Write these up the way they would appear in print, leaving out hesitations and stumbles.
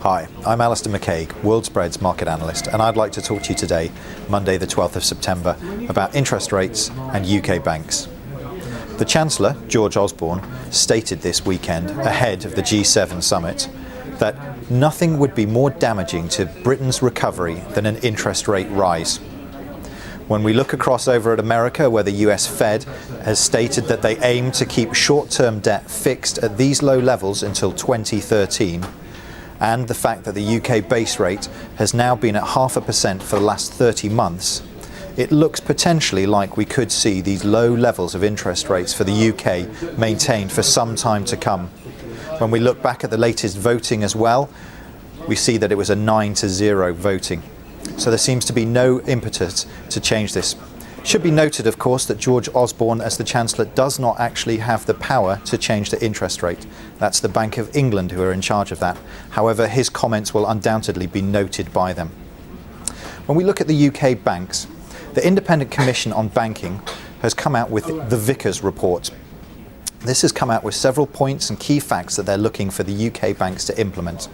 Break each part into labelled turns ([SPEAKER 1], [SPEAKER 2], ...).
[SPEAKER 1] Hi, I'm Alistair McCaig, World Spreads market analyst, and I'd like to talk to you today, Monday the 12th of September, about interest rates and UK banks. The Chancellor, George Osborne, stated this weekend, ahead of the G7 summit, that nothing would be more damaging to Britain's recovery than an interest rate rise. When we look across over at America, where the US Fed has stated that they aim to keep short-term debt fixed at these low levels until 2013, and the fact that the UK base rate has now been at 0.5% for the last 30 months, it looks potentially like we could see these low levels of interest rates for the UK maintained for some time to come. When we look back at the latest voting as well, we see that it was a 9-0 voting. So there seems to be no impetus to change this. It should be noted, of course, that George Osborne, as the Chancellor, does not actually have the power to change the interest rate. That's the Bank of England who are in charge of that. However, his comments will undoubtedly be noted by them. When we look at the UK banks, the Independent Commission on Banking has come out with the Vickers report. This has come out with several points and key facts that they're looking for the UK banks to implement.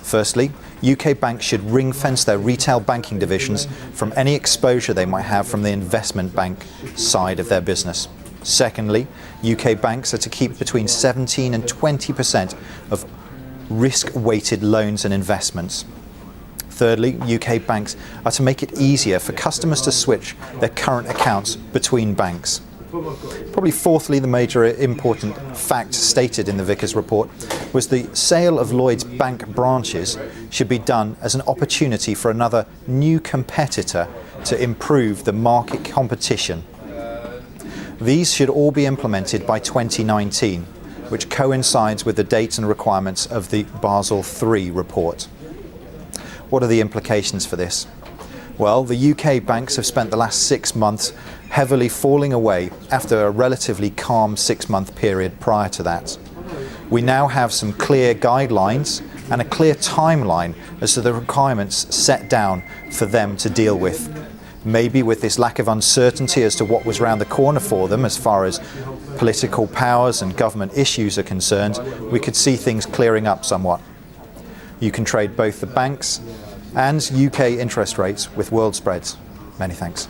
[SPEAKER 1] Firstly, UK banks should ring-fence their retail banking divisions from any exposure they might have from the investment bank side of their business. Secondly, UK banks are to keep between 17 and 20% of risk-weighted loans and investments. Thirdly, UK banks are to make it easier for customers to switch their current accounts between banks. Probably fourthly, the major important fact stated in the Vickers report was the sale of Lloyds Bank branches should be done as an opportunity for another new competitor to improve the market competition. These should all be implemented by 2019, which coincides with the dates and requirements of the Basel III report. What are the implications for this? Well, the UK banks have spent the last 6 months heavily falling away after a relatively calm 6-month period prior to that. We now have some clear guidelines and a clear timeline as to the requirements set down for them to deal with. Maybe with this lack of uncertainty as to what was around the corner for them as far as political powers and government issues are concerned, we could see things clearing up somewhat. You can trade both the banks and UK interest rates with World Spreads. Many thanks.